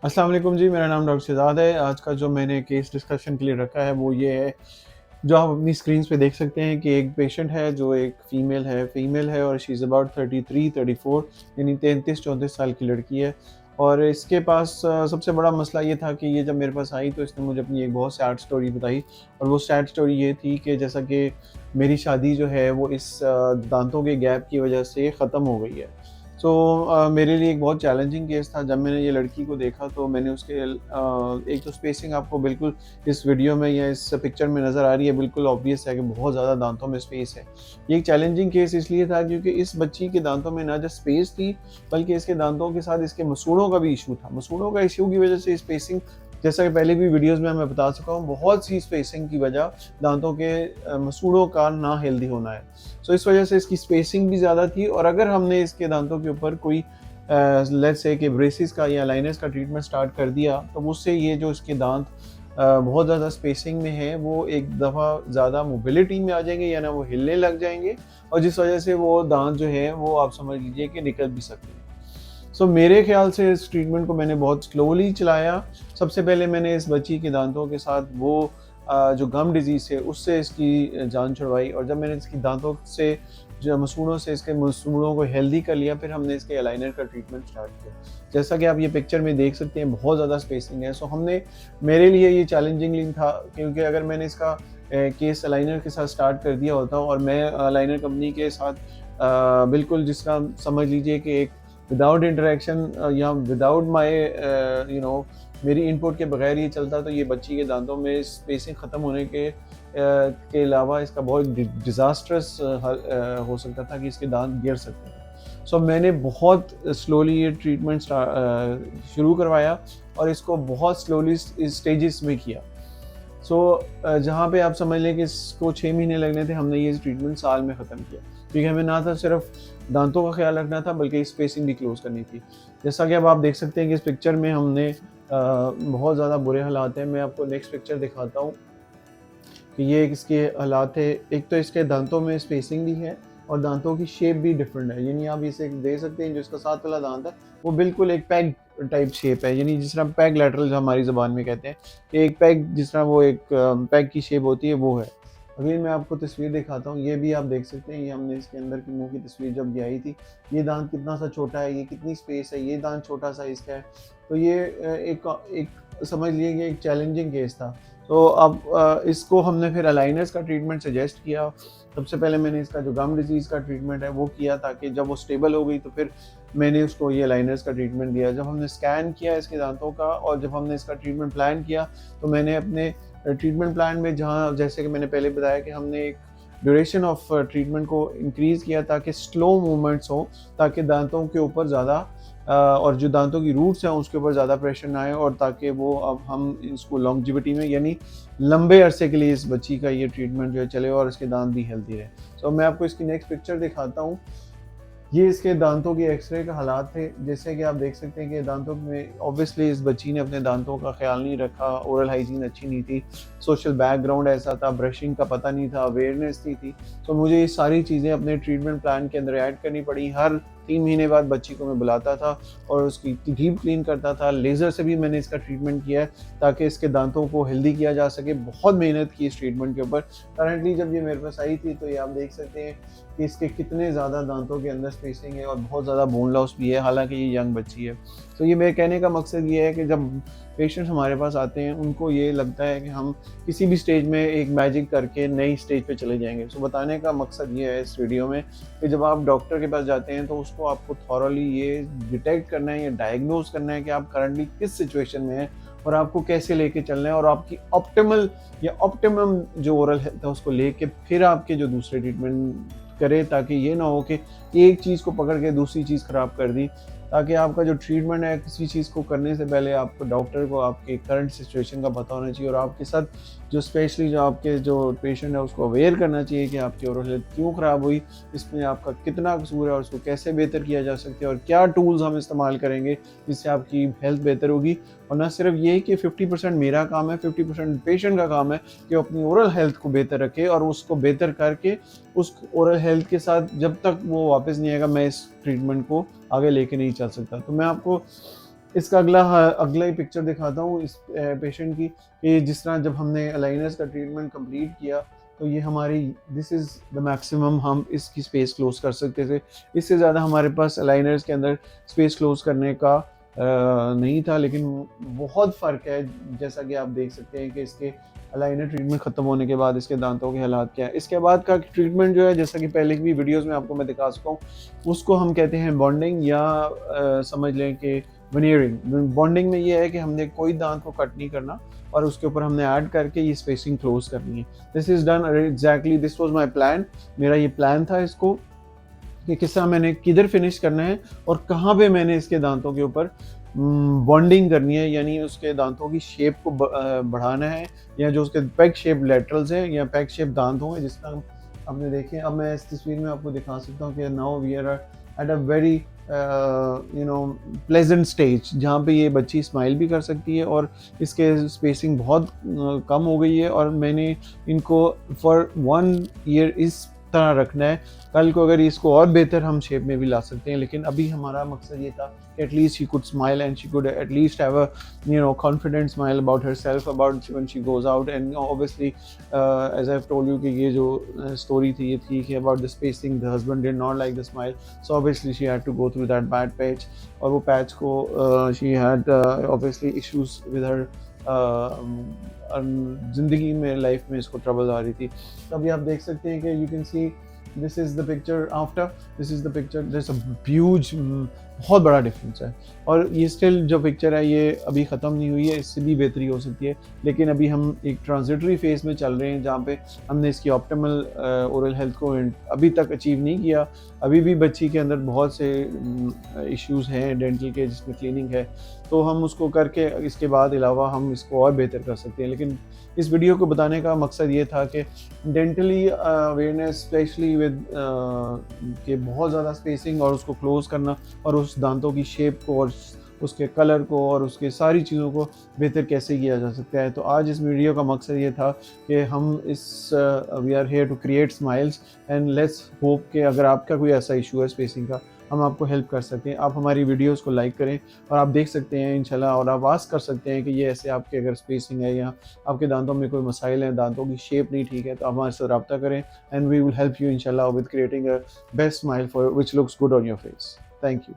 अस्सलाम वालेकुम जी, मेरा नाम डॉक्टर शहज़ाद है। आज का जो मैंने केस डिस्कशन के लिए रखा है वो ये है, जो आप अपनी स्क्रीन्स पे देख सकते हैं कि एक पेशेंट है जो एक फ़ीमेल है और शी इज़ अबाउट 33-34 यानी 33-34 साल की लड़की है। और इसके पास सबसे बड़ा मसला ये था कि ये जब मेरे पास आई तो इसने मुझे अपनी एक बहुत सैड स्टोरी बताई। और वो सैड स्टोरी ये थी कि जैसा कि मेरी शादी जो है वो इस दाँतों के गैप की वजह से ख़त्म हो गई है। सो मेरे लिए एक बहुत चैलेंजिंग केस था। जब मैंने ये लड़की को देखा तो मैंने उसके एक तो स्पेसिंग आपको बिल्कुल इस वीडियो में या इस पिक्चर में नज़र आ रही है, बिल्कुल ऑब्वियस है कि बहुत ज़्यादा दाँतों में स्पेस है। ये एक चैलेंजिंग केस इसलिए था क्योंकि इस बच्ची के दाँतों में ना जस्ट स्पेस थी, बल्कि इसके दाँतों के साथ इसके मसूड़ों का भी इश्यू था। मसूड़ों का इश्यू की वजह से स्पेसिंग, जैसा कि पहले भी वीडियोज़ में मैं बता चुका हूँ, बहुत सी स्पेसिंग की वजह दाँतों के मसूड़ों का ना हेल्दी होना है। सो इस वजह से इसकी स्पेसिंग भी ज़्यादा थी। और अगर हमने इसके दाँतों के ऊपर कोई लेट्स से कि ब्रेसिस का या लाइनर्स का ट्रीटमेंट स्टार्ट कर दिया तो उससे ये जो इसके दाँत बहुत ज़्यादा स्पेसिंग में है वो एक दफ़ा ज़्यादा मोबिलिटी में आ जाएंगे या ना वो हिलने लग जाएंगे, और जिस वजह से वो दाँत जो है वो आप समझ लीजिए कि निकल भी सकते हैं। सो मेरे ख़्याल से इस ट्रीटमेंट को मैंने बहुत स्लोली चलाया। सबसे पहले मैंने इस बच्ची के दाँतों के साथ वो जो गम डिज़ीज़ है उससे इसकी जान छुड़वाई, और जब मैंने इसकी दाँतों से जो मसूड़ों से इसके मसूड़ों को हेल्दी कर लिया, फिर हमने इसके अलाइनर का ट्रीटमेंट स्टार्ट किया। जैसा कि आप ये पिक्चर में देख सकते हैं बहुत ज़्यादा स्पेसिंग है। सो हमने, मेरे लिए ये चैलेंजिंग था क्योंकि अगर मैंने इसका केस अलाइनर के साथ स्टार्ट कर दिया होता और मैं अलाइनर कंपनी के साथ बिल्कुल जिसका समझ लीजिए कि एक विदाउट इंटरेक्शन या विदाउट माय मेरी इनपुट के बगैर ये चलता तो ये बच्ची के दांतों में स्पेसिंग ख़त्म होने के अलावा इसका बहुत डिज़ास्ट्रस हो सकता था कि इसके दांत गिर सकते थे। सो मैंने बहुत स्लोली ये ट्रीटमेंट शुरू करवाया और इसको बहुत स्लोली स्टेजेस में किया। सो जहाँ पे आप समझ लें कि इसको 6 महीने लगने थे, हमने ये ट्रीटमेंट साल में ख़त्म किया। क्योंकि हमें ना था सिर्फ दांतों का ख़्याल रखना था बल्कि स्पेसिंग भी क्लोज़ करनी थी। जैसा कि अब आप देख सकते हैं कि इस पिक्चर में हमने बहुत ज़्यादा बुरे हालात हैं। मैं आपको नेक्स्ट पिक्चर दिखाता हूँ कि ये इसके हालात है। एक तो इसके दाँतों में स्पेसिंग भी है और दाँतों की शेप भी डिफरेंट है। यानी आप इसे देख सकते हैं, जो इसका साथ वाला दाँत है वो बिल्कुल एक पैग टाइप शेप है, यानी जिस तरह पैग लैटरल जो हमारी ज़ुबान में कहते हैं, कि एक पैग जिस तरह वो एक पैग की शेप होती है वो है। अभी मैं आपको तस्वीर दिखाता हूँ, ये भी आप देख सकते हैं, ये हमने इसके अंदर की मुँह की तस्वीर जब ये आई थी। ये दाँत कितना सा छोटा है, ये कितनी स्पेस है, ये दाँत छोटा साइज़ का है। तो ये एक समझ लीजिए कि एक चैलेंजिंग केस था। तो अब इसको हमने फिर अलाइनर्स का ट्रीटमेंट सजेस्ट किया। सबसे पहले मैंने इसका जो गम डिज़ीज़ का ट्रीटमेंट है वो किया, ताकि जब वो स्टेबल हो गई तो फिर मैंने उसको ये अलाइनर्स का ट्रीटमेंट दिया। जब हमने स्कैन किया इसके दाँतों का और जब हमने इसका ट्रीटमेंट प्लान किया, तो मैंने अपने ट्रीटमेंट प्लान में, जहाँ जैसे कि मैंने पहले बताया कि हमने एक ड्यूरेशन ऑफ ट्रीटमेंट को इंक्रीज़ किया ताकि स्लो मूवमेंट्स हों, ताकि दाँतों के ऊपर ज़्यादा और जो दाँतों की रूट्स हैं उसके ऊपर ज़्यादा प्रेशर ना आए, और ताकि वो अब हम इसको लॉन्जेविटी में यानी लंबे अरसे के लिए इस बच्ची का ये ट्रीटमेंट जो है चले और इसके दाँत भी हेल्दी रहे। सो मैं आपको इसकी नेक्स्ट पिक्चर दिखाता हूँ। ये इसके दाँतों के एक्स-रे का हालात थे। जैसे कि आप देख सकते हैं कि दाँतों में ऑब्वियसली इस बच्ची ने अपने दाँतों का ख़्याल नहीं रखा, ओरल हाइजीन अच्छी नहीं थी, सोशल बैकग्राउंड ऐसा था, ब्रशिंग का पता नहीं था, अवेयरनेस नहीं थी। तो मुझे ये सारी चीज़ें अपने ट्रीटमेंट प्लान के अंदर ऐड करनी पड़ी। हर 3 महीने बाद बच्ची को मैं बुलाता था और उसकी डीप क्लीन करता था। लेज़र से भी मैंने इसका ट्रीटमेंट किया है ताकि इसके दाँतों को हेल्दी किया जा सके। बहुत मेहनत की इस ट्रीटमेंट के ऊपर। करंटली जब ये मेरे पास आई थी तो ये आप देख सकते हैं कि इसके कितने ज़्यादा दाँतों के अंदर स्पेसिंग है और बहुत ज़्यादा बोन लॉस भी है, हालाँकि ये यंग बच्ची है। तो ये मेरे कहने का मकसद ये है कि जब पेशेंट्स हमारे पास आते हैं उनको ये लगता है कि हम किसी भी स्टेज में एक मैजिक करके नई स्टेज पे चले जाएँगे। सो बताने का मकसद ये है इस वीडियो में कि जब आप डॉक्टर के पास जाते हैं तो उसको आपको थॉरोली ये डिटेक्ट करना है या डायग्नोज़ करना है कि आप करंटली किस सिचुएशन में हैं और आपको कैसे लेके चलना है, और आपकी ऑप्टिमल या ऑप्टिमम जो ओरल हेल्थ है उसको लेके फिर आपके जो दूसरे ट्रीटमेंट करें, ताकि ये ना हो कि एक चीज़ को पकड़ के दूसरी चीज़ ख़राब कर दी। ताकि आपका जो ट्रीटमेंट है किसी चीज़ को करने से पहले आपको डॉक्टर को आपके करंट सिचुएशन का पता होना चाहिए और आपके साथ जो स्पेशली जो आपके जो पेशेंट है उसको अवेयर करना चाहिए कि आपकी ओरल हेल्थ क्यों ख़राब हुई, इसमें आपका कितना कसूर है और उसको कैसे बेहतर किया जा सकता है और क्या टूल्स हम इस्तेमाल करेंगे जिससे आपकी हेल्थ बेहतर होगी। और ना सिर्फ ये कि 50% मेरा काम है, 50% पेशेंट का काम है कि वो अपनी ओरल हेल्थ को बेहतर रखे और उसको बेहतर करके उस ओरल हेल्थ के साथ जब तक वो वापस नहीं आएगा मैं इस ट्रीटमेंट को आगे लेके नहीं चल सकता। तो मैं आपको इसका अगला ही पिक्चर दिखाता हूँ इस पेशेंट की, कि जिस तरह जब हमने अलाइनर्स का ट्रीटमेंट कंप्लीट किया तो ये हमारी दिस इज़ द मैक्सिमम हम इसकी स्पेस क्लोज कर सकते थे। इससे ज़्यादा हमारे पास अलाइनर्स के अंदर स्पेस क्लोज करने का नहीं था, लेकिन बहुत फ़र्क है। जैसा कि आप देख सकते हैं कि इसके अलाइनर ट्रीटमेंट ख़त्म होने के बाद इसके दांतों के हालात क्या है। इसके बाद का ट्रीटमेंट जो है, जैसा कि पहले की भी वीडियोज़ में आपको मैं दिखा चुका हूँ, उसको हम कहते हैं बॉन्डिंग, या समझ लें कि वेनियरिंग। बॉन्डिंग में ये है कि हमने कोई दांत को कट नहीं करना और उसके ऊपर हमने ऐड करके ये स्पेसिंग क्लोज करनी है। This is done exactly, this was my plan. मेरा ये प्लान था इसको, कि किस तरह मैंने किधर फिनिश करना है और कहाँ पे मैंने इसके दांतों के ऊपर बॉन्डिंग करनी है, यानी उसके दांतों की शेप को बढ़ाना है, या जो उसके पेग शेप लेटरल्स हैं या पेग शेप दांत होंगे, जिस तरह आपने देखे। अब मैं इस तस्वीर में आपको दिखा सकता हूँ कि now we are at a very pleasant stage, जहाँ पे ये बच्ची स्माइल भी कर सकती है और इसके स्पेसिंग बहुत कम हो गई है, और मैंने इनको फॉर 1 ईयर इस तरह रखना है। कल को अगर इसको और बेहतर हम शेप में भी ला सकते हैं, लेकिन अभी हमारा मकसद ये था कि at least she could smile and she could at least have a confident smile about herself, about when she goes out. And obviously as I have told you कि ये जो स्टोरी थी, ये थी कि about the spacing, the husband did not like the smile, so obviously she had to go through that bad patch. और वो patch को she had obviously issues with her ज़िंदगी में, लाइफ में इसको ट्रबल आ रही थी। तभी आप देख सकते हैं कि you can see this is the picture after, this is the picture, this a huge, बहुत बड़ा डिफरेंस है। और ये स्टिल जो पिक्चर है ये अभी ख़त्म नहीं हुई है, इससे भी बेहतरी हो सकती है, लेकिन अभी हम एक ट्रांजिटरी फेज़ में चल रहे हैं, जहाँ पे हमने इसकी ऑप्टिमल ओरल हेल्थ को अभी तक अचीव नहीं किया। अभी भी बच्ची के अंदर बहुत से इश्यूज़ हैं डेंटल के, जिसमें क्लीनिंग है, तो हम उसको करके इसके बाद अलावा हम इसको और बेहतर कर सकते हैं। लेकिन इस वीडियो को बताने का मकसद ये था कि डेंटली अवेयरनेस, स्पेशली विद कि बहुत ज़्यादा स्पेसिंग और उसको क्लोज करना, और उस दांतों की शेप को और उसके कलर को और उसके सारी चीज़ों को बेहतर कैसे किया जा सकता है। तो आज इस वीडियो का मकसद ये था कि हम इस we are here to create smiles, and let's hope कि अगर आपका कोई ऐसा इशू है स्पेसिंग का, हम आपको हेल्प कर सकें। आप हमारी वीडियोस को लाइक करें और आप देख सकते हैं इंशाल्लाह, और आप आस्क कर सकते हैं कि ये ऐसे आपके अगर स्पेसिंग है या आपके दांतों में कोई मसाइल हैं, दांतों की शेप नहीं ठीक है, तो आप हमारे साथ रब्ता करें, and we will help you इंशाल्लाह with creating a best smile for which looks good on your face. Thank you.